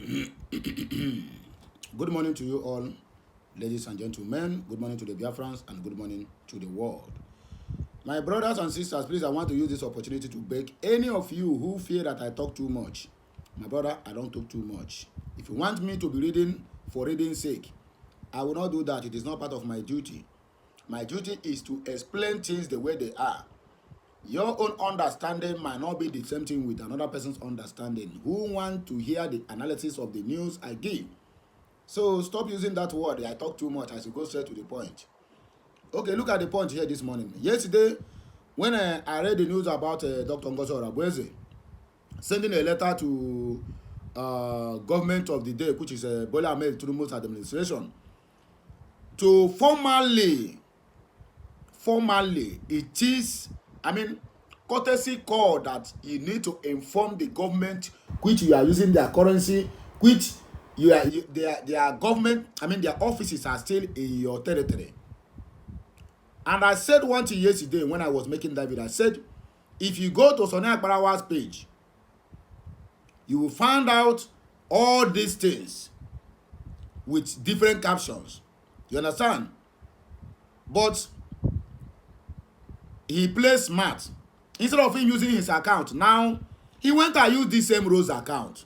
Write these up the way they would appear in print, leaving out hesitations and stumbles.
Good morning to you all, ladies and gentlemen. Good morning to the Biafrans and good morning to the world. My brothers and sisters, please, I want to use this opportunity to beg any of you who fear that I talk too much. My brother, I don't talk too much. If you want me to be reading for reading's sake, I will not do that. It is not part of my duty. My duty is to explain things the way they are. Your own understanding might not be the same thing with another person's understanding. Who want to hear the analysis of the news I give? So stop using that word. I talk too much. I should go straight to the point. Okay, look at the point here this morning. Yesterday, when I read the news about Dr. Ngozi Orabueze sending a letter to government of the day, which is Bola Ahmed Tinubu's administration, to formally, it is, courtesy call that you need to inform the government which you are using their currency, which their government, their offices are still in your territory. And I said one thing yesterday when I was making that video. I said, if you go to Sani Akbarawa's page, you will find out all these things with different captions. You understand? But he plays smart. Instead of him using his account, now he went and used this same Rose account.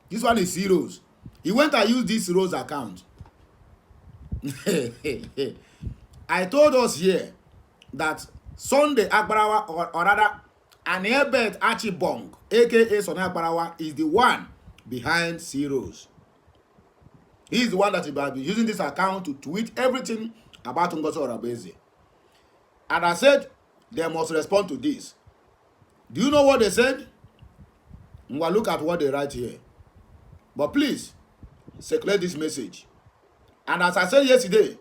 This one is Zeros. He went and used this Rose account. I told us here that Sunday Agbarawa, or rather, Aniebet Achibong, aka Sunday Agbarawa, is the one behind Zeros. He is the one that will be using this account to tweet everything about Ngozi Orabueze. And I said, they must respond to this. Do you know what they said? Well, look at what they write here. But please, circulate this message. And as I said yesterday,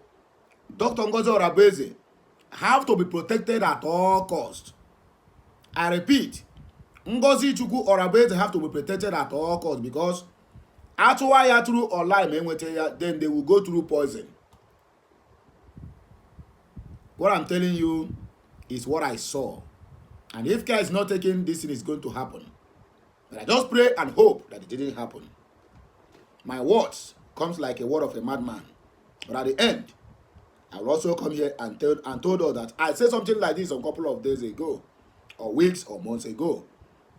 Dr. Ngozi Orabueze have to be protected at all costs. I repeat, Ngozi Chukwu Orabueze have to be protected at all costs because Atuwaya through online, then they will go through poison. What I'm telling you is what I saw. And if care is not taken, this thing is going to happen. But I just pray and hope that it didn't happen. My words comes like a word of a madman. But at the end, I will also come here and told her that I said something like this a couple of days ago, or weeks or months ago.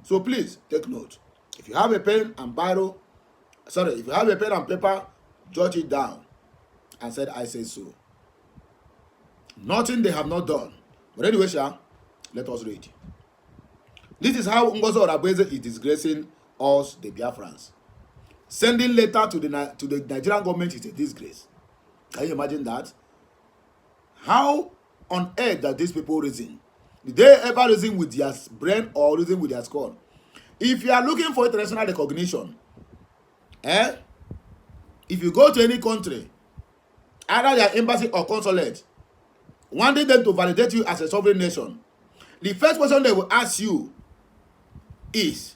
So please take note. If you have a pen and if you have a pen and paper, jot it down. And said, I say so. Nothing they have not done. But anyway, let us read. This is how Ngozi Orabueze is disgracing us, the Biafrans. Sending letter to the Nigerian government is a disgrace. Can you imagine that? How on earth that these people reason? Did they ever reason with their brain or reason with their skull? If you are looking for international recognition, if you go to any country, either their embassy or consulate, wanting them to validate you as a sovereign nation, the first question they will ask you is,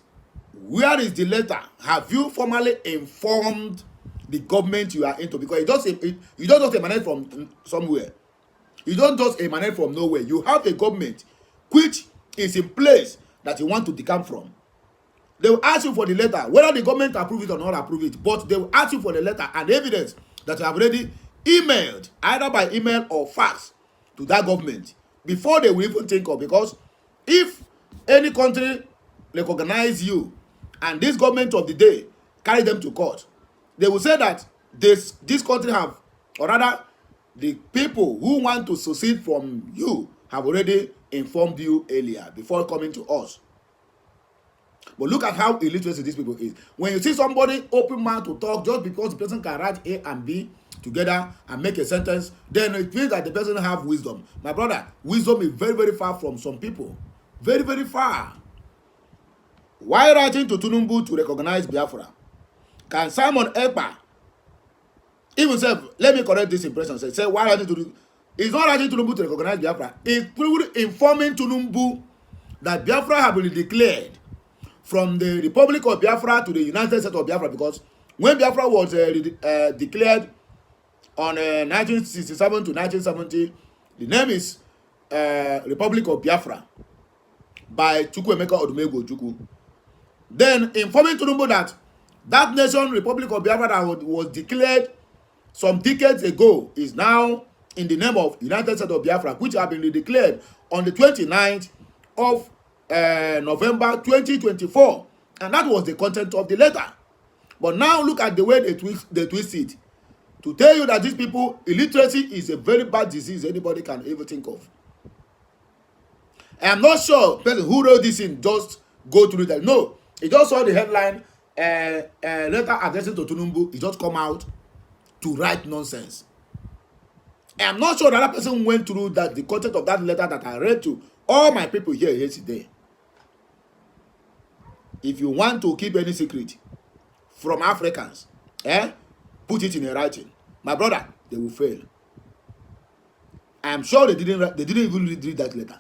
where is the letter? Have you formally informed the government you are into? Because you don't just emanate from somewhere. You don't just emanate from nowhere. You have a government which is in place that you want to decamp from. They will ask you for the letter, whether the government approve it or not approve it. But they will ask you for the letter and evidence that you have already emailed, either by email or fax, to that government before they will even think of. Because if any country recognize you and this government of the day carry them to court, they will say that this country have, or rather the people who want to secede from you have already informed you earlier before coming to us. But look at how illiterate these people is. When you see somebody open mouth to talk just because the person can write A and B together and make a sentence, then it means that the person have wisdom. My brother, wisdom is very, very far from some people. Very, very far. Why writing to Tinubu to recognize Biafra? Can Simon Ekpa even say, let me correct this impression, say why writing to Tinubu? It's not writing to Tinubu to recognize Biafra. It's informing Tinubu that Biafra have been declared from the Republic of Biafra to the United States of Biafra, because when Biafra was declared on 1967 to 1970, the name is Republic of Biafra by Chukwuemeka Odumegwu Ojukwu. Then informing Tinubu that That nation, Republic of Biafra, that was declared some decades ago, is now in the name of United States of Biafra, which have been declared on the 29th of November 2024. And that was the content of the letter. But now look at the way they twist it. To tell you that these people, illiteracy is a very bad disease anybody can ever think of. I am not sure the person who wrote this in just go through that. No, he just saw the headline, letter addressed to Tinubu. He just come out to write nonsense. I am not sure that person went through that, the content of that letter that I read to all my people here yesterday. If you want to keep any secret from Africans, put it in a writing. My brother, they will fail. I am sure they didn't even read that letter.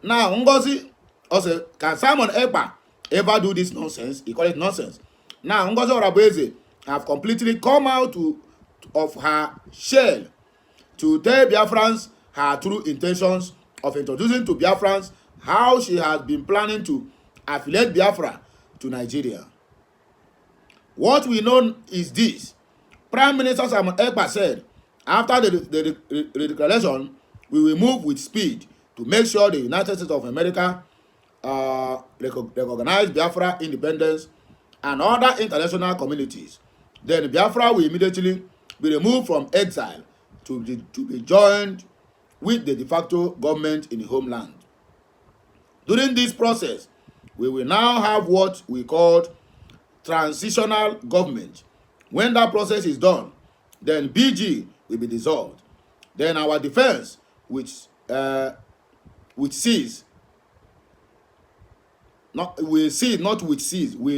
Now, Ngozi also, can Simon Ekpa ever do this nonsense? He call it nonsense. Now, Ngozi Orabueze have completely come out of her shell to tell Biafrans her true intentions of introducing to Biafrans how she has been planning to affiliate Biafra to Nigeria. What we know is this. Prime Minister Simon Ekpa said, after the declaration, we will move with speed to make sure the United States of America recognize Biafra independence and other international communities. Then Biafra will immediately be removed from exile to be joined with the de facto government in the homeland. During this process, we will now have what we call transitional government. When that process is done, then BG will be dissolved. Then our defense, which cease, will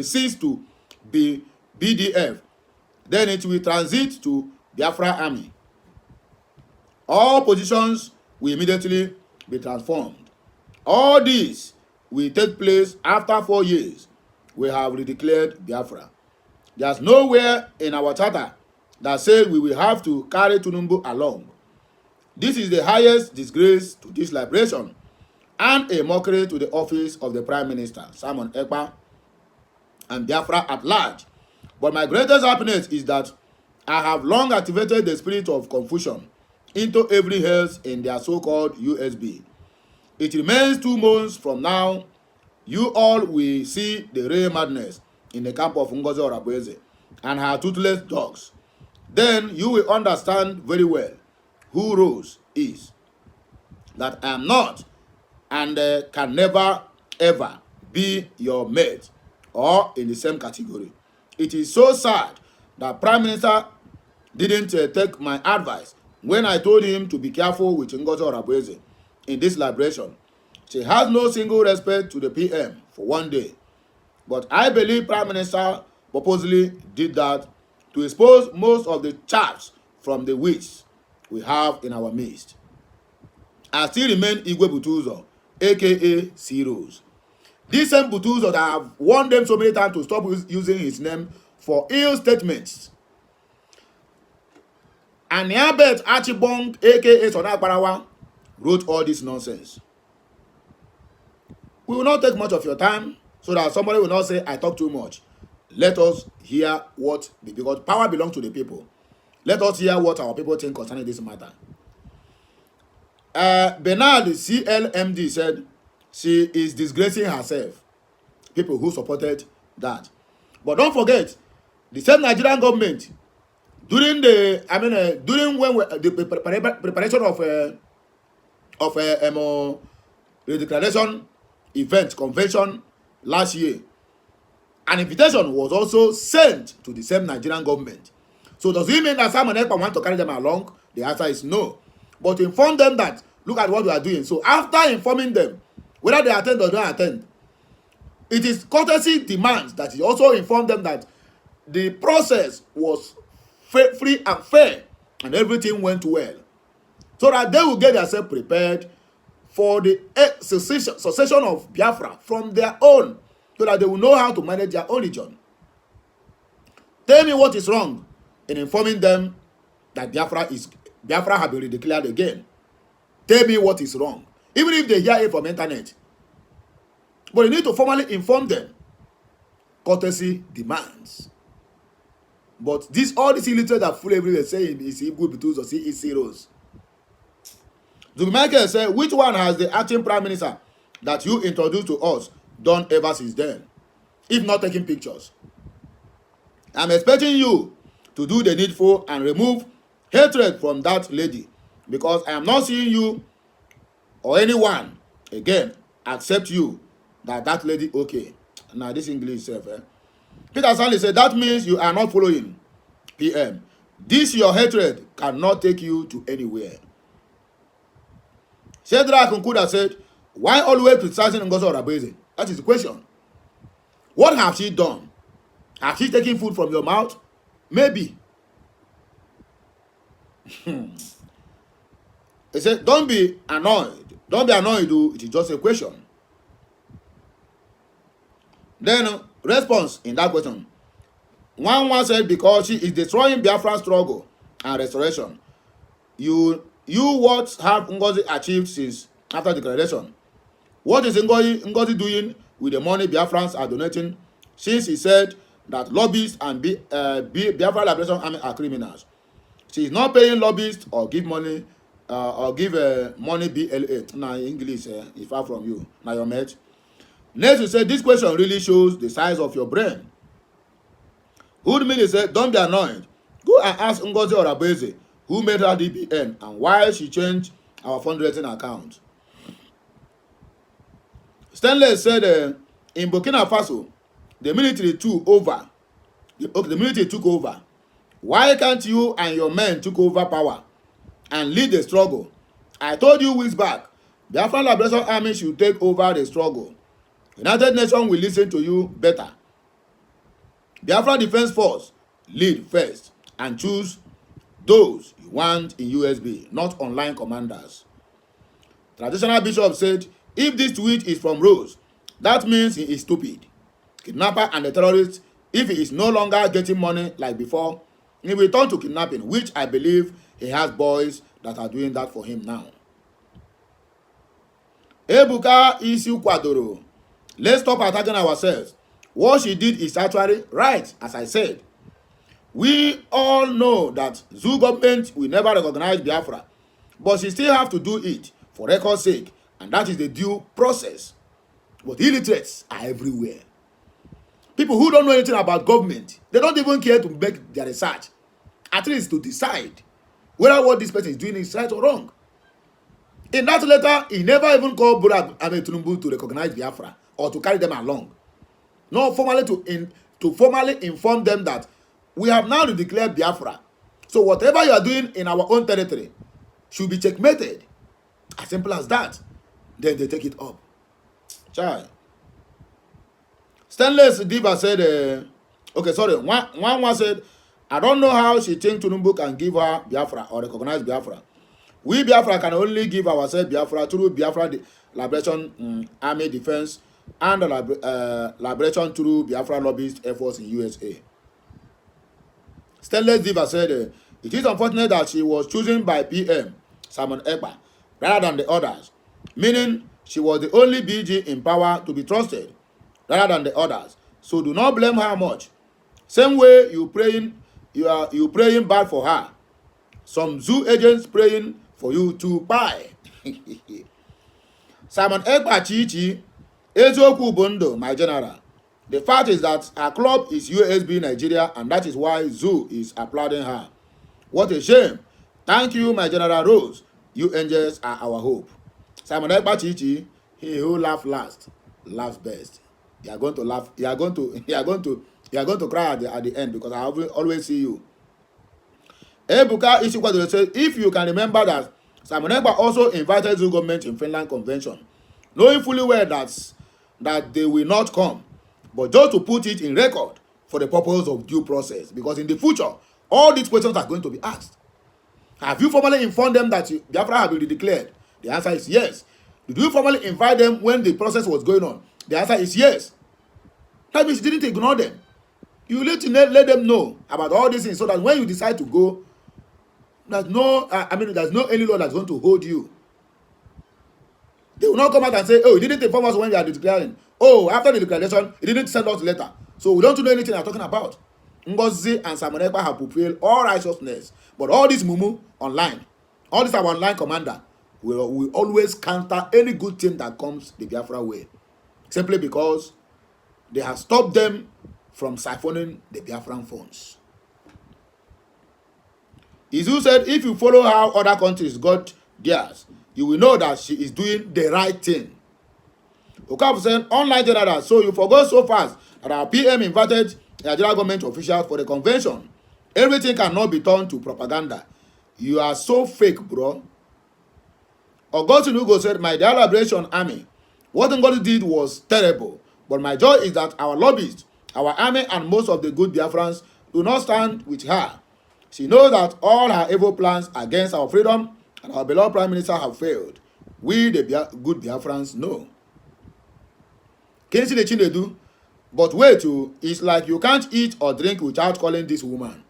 cease to be BDF. Then it will transit to Biafra Army. All positions will immediately be transformed. All this will take place after 4 years. We have redeclared Biafra. There's nowhere in our charter that says we will have to carry Tinubu along. This is the highest disgrace to this liberation and a mockery to the office of the Prime Minister, Simon Ekpa, and Biafra at large. But my greatest happiness is that I have long activated the spirit of confusion into every house in their so-called USB. It remains 2 months from now, you all will see the real madness in the camp of Ngozi Orabueze and her toothless dogs. Then you will understand very well who Rose is. That I am not and can never ever be your mate or in the same category. It is so sad that Prime Minister didn't take my advice when I told him to be careful with Ngozi Orabueze in this liberation. She has no single respect to the PM for 1 day. But I believe Prime Minister purposely did that to expose most of the chaps from the witch we have in our midst. I still remain Igwe Butuzo, aka C-Rose. This same Butuzo that have warned them so many times to stop using his name for ill statements. And Yabet Archibong, aka Sona Barawa, wrote all this nonsense. We will not take much of your time so that somebody will not say I talk too much. Let us hear what, because power belongs to the people. Let us hear what our people think concerning this matter. Bernard CLMD said she is disgracing herself. People who supported that. But don't forget, the same Nigerian government, during the, the preparation of the declaration event convention last year, an invitation was also sent to the same Nigerian government. So does it mean that Simon Ekpa want to carry them along? The answer is no. But inform them that look at what we are doing. So after informing them, whether they attend or don't attend, it is courtesy demands that he also inform them that the process was free and fair and everything went well, so that they will get themselves prepared for the secession of Biafra from their own, so that they will know how to manage their own region. Tell me what is wrong in informing them that Biafra have been declared again. Tell me what is wrong, even if they hear it from internet. But you need to formally inform them. courtesy demands. But this all this illiterate that full everywhere saying is equal between us is zeros. Michael said, which one has the acting prime minister that you introduced to us done ever since then? If not taking pictures. I'm expecting you to do the needful and remove hatred from that lady, because I am not seeing you or anyone again accept you that lady okay. Now this English self, Peter Stanley said, that means you are not following PM. This your hatred cannot take you to anywhere. Shedrack Nkuda said, why always criticizing Ngozi Oragbeze? That is the question. What have she done? Has she taken food from your mouth? Maybe. He said, don't be annoyed. Don't be annoyed, it is just a question. Then, response in that question. One said, because she is destroying Biafran struggle and restoration. You what have Ngozi achieved since after the declaration? What is Ngozi doing with the money Biafrans are donating, since he said that lobbyists and Biafra Liberation Army are criminals? She is not paying lobbyists or give money money BLA. Now English is far from you. Now your mate. Next, you say this question really shows the size of your brain. Hoodmini said, don't be annoyed. Go and ask Ngozi Oragbeze who made her DBN and why she changed our fundraising account. Stanley said, in Burkina Faso, the military took over. The military took over. Why can't you and your men take over power and lead the struggle? I told you weeks back, the Biafran Liberation Army should take over the struggle. United Nations will listen to you better. Biafra Defense Force lead first and choose those you want in USB, not online commanders. Traditional bishop said, if this tweet is from Rose, that means he is stupid. Kidnapper and the terrorist, if he is no longer getting money like before, he will turn to kidnapping, which I believe he has boys that are doing that for him now. Ebuka Isi Kwadoro. Let's stop attacking ourselves. What she did is actually right, as I said. We all know that Zoo government will never recognize Biafra, but she still have to do it for record's sake, and that is the due process. But illiterates are everywhere. People who don't know anything about government, they don't even care to make their research, at least to decide whether what this person is doing is right or wrong. In that letter, he never even called Bola Ahmed Tinubu to recognize Biafra or to carry them along. No, formally to formally inform them that we have now declared Biafra. So whatever you are doing in our own territory should be checkmated. As simple as that. Then they take it up. Chai. Stainless Diva said, one said, I don't know how she thinks Tinubu can give her Biafra or recognize Biafra. We Biafra can only give ourselves Biafra through Biafra Liberation Army Defense and liberation through Biafra lobbyist efforts in USA. Stainless Diva said, it is unfortunate that she was chosen by PM Simon Ekpa rather than the others, meaning she was the only BG in power to be trusted rather than the others. So do not blame her much. Same way you praying bad for her. Some zoo agents praying for you to buy. Simon Ekpa Chichi, Ezoku Bondo, my general. The fact is that her club is USB Nigeria, and that is why Zoo is applauding her. What a shame. Thank you, my General Rose. You angels are our hope. Simon Ekpa Chichi, he who laughs last, laughs best. You are going to laugh. You are going to cry at the end, because I always see you. Ebuka Ishikwadoro says, if you can remember that Simon Ekpa also invited Zoo government in Finland convention, knowing fully well that they will not come, but just to put it in record for the purpose of due process, because in the future, all these questions are going to be asked. Have you formally informed them that Biafra have been declared? The answer is yes. Did you formally invite them when the process was going on? The answer is yes. That means you didn't ignore them. You let them know about all these things, so that when you decide to go, there's no any law that's going to hold you. They will not come out and say, oh, you didn't inform us when you are declaring. Oh, after the declaration, you didn't send us a letter. So we don't know anything they're talking about. Ngozi and Simon Ekpa have fulfilled all righteousness. But all this mumu online, all this our online commander, will always counter any good thing that comes the Biafra way. Simply because they have stopped them from siphoning the Biafran funds. Izu said, if you follow how other countries got theirs, you will know that she is doing the right thing. Okafu said, unlike general, so you forgot so fast that our PM invited Nigerian government officials for the convention. Everything cannot be turned to propaganda. You are so fake, bro. Augustine Ugo said, my dear Liberation Army, what Ngozi did was terrible, but my joy is that our lobbyists, our army, and most of the good Biafrans do not stand with her. She knows that all her evil plans against our freedom and our beloved Prime Minister have failed. We, the good Biafrans, know. Can you see the thing they do? But wait, it's like you can't eat or drink without calling this woman.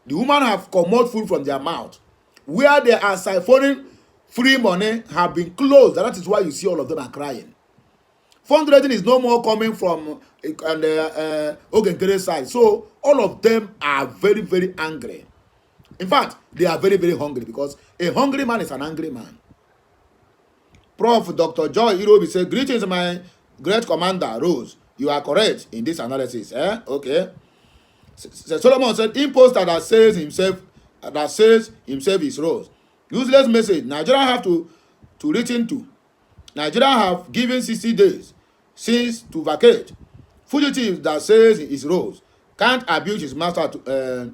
The woman have commode food from their mouth. Where they are siphoning free money have been closed. That is why you see all of them are crying. Fundraising is no more coming from Ogenkere side. So all of them are very, very angry. In fact, they are very, very hungry because a hungry man is an angry man. Prof. Dr. Joy Irobi said, greetings, my great commander, Rose. You are correct in this analysis. Okay. Solomon said, imposter that says himself is Rose. Useless message. Nigeria have to return to. Nigeria have given 60 days since to vacate. Fugitive that says is Rose can't abuse his master to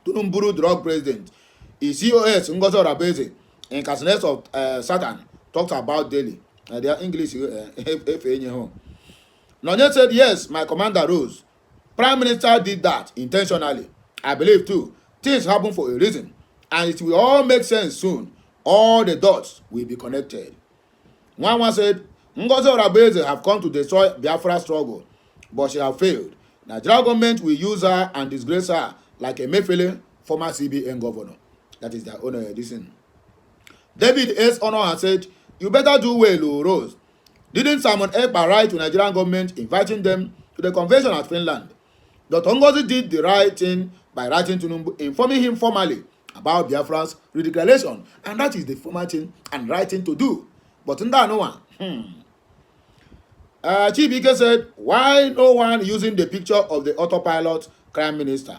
Tunumburu drug president. His COS Ngozi Orabeze in Castles of Satan talked about daily. Their English Nonye said, yes, my commander Rose. Prime Minister did that intentionally. I believe too. Things happen for a reason. And it will all make sense soon. All the dots will be connected. One said, Ngozi Orabeze have come to destroy Biafra struggle, but she have failed. Nigeria government will use her and disgrace her like a Mefele, former CBN governor. That is their own edition. David S. Honor has said, you better do well, Rose. Didn't Simon Ekpa write to Nigerian government inviting them to the convention at Finland? Dr. Ngozi did the right thing by writing to Numbu, informing him formally about Biafra's redeclaration, and that is the formal thing and right thing to do. But in that no one. Chibike said, why no one using the picture of the autopilot crime minister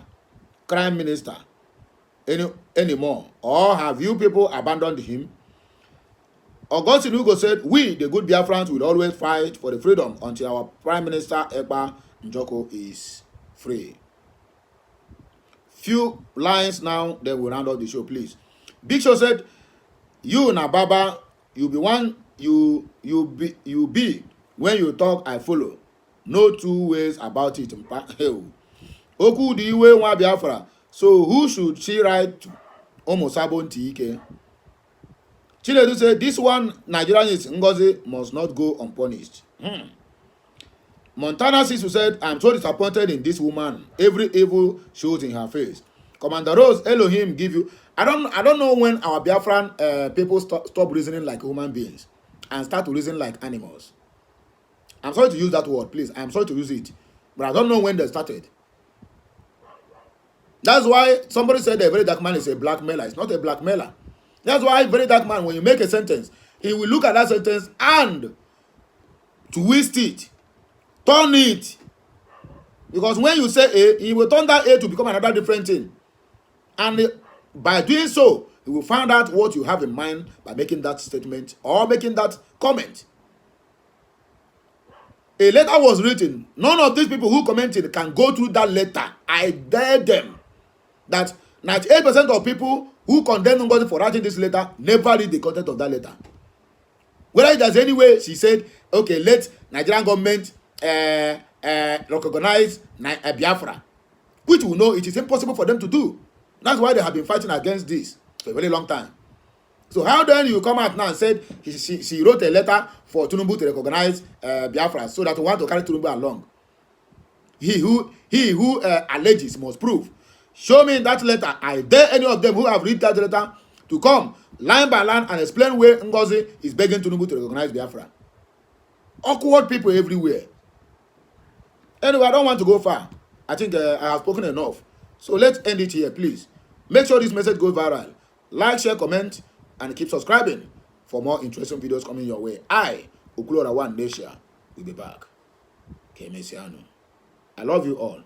anymore? Or have you people abandoned him? Augustine Ugo said, we, the good Biafrans, will always fight for the freedom until our Prime Minister Ekpa Njoko is free. Few lines now, then we'll round up the show, please. Big Show said, you Nababa, you be one, you be when you talk, I follow. No two ways about it. Oku di iwe nwa Biafra. So who should she write to? Omo Sabon Tike. Chinedu said, this one Nigerian is Ngozi must not go unpunished. Montana Sisu said, I'm so disappointed in this woman. Every evil shows in her face. Commander Rose, Elohim give you. I don't know when our Biafran people stop reasoning like human beings and start to reason like animals. I'm sorry to use that word, please. I'm sorry to use it. But I don't know when they started. That's why somebody said a very dark man is a blackmailer. It's not a blackmailer. That's why very dark man, when you make a sentence, he will look at that sentence and twist it, turn it. Because when you say A, he will turn that A to become another different thing. And by doing so, you will find out what you have in mind by making that statement or making that comment. A letter was written. None of these people who commented can go through that letter. I dare them. That 98% of people who condemn Ngozi for writing this letter never read the content of that letter. Whether there's any way she said, okay, let Nigerian government recognize Biafra, which we know it is impossible for them to do. That's why they have been fighting against this for a very long time. So how then you come out now and said she wrote a letter for Tinubu to recognize Biafra so that we want to carry Tinubu along? He who alleges must prove. Show me that letter. I dare any of them who have read that letter to come line by line and explain where Ngozi is begging Tinubu to recognize Biafra. Awkward people everywhere. Anyway, I don't want to go far. I think I have spoken enough. So let's end it here, please. Make sure this message goes viral. Like, share, comment, and keep subscribing for more interesting videos coming your way. I, Okulora One Nation, will be back. Okay, Messiano. I love you all.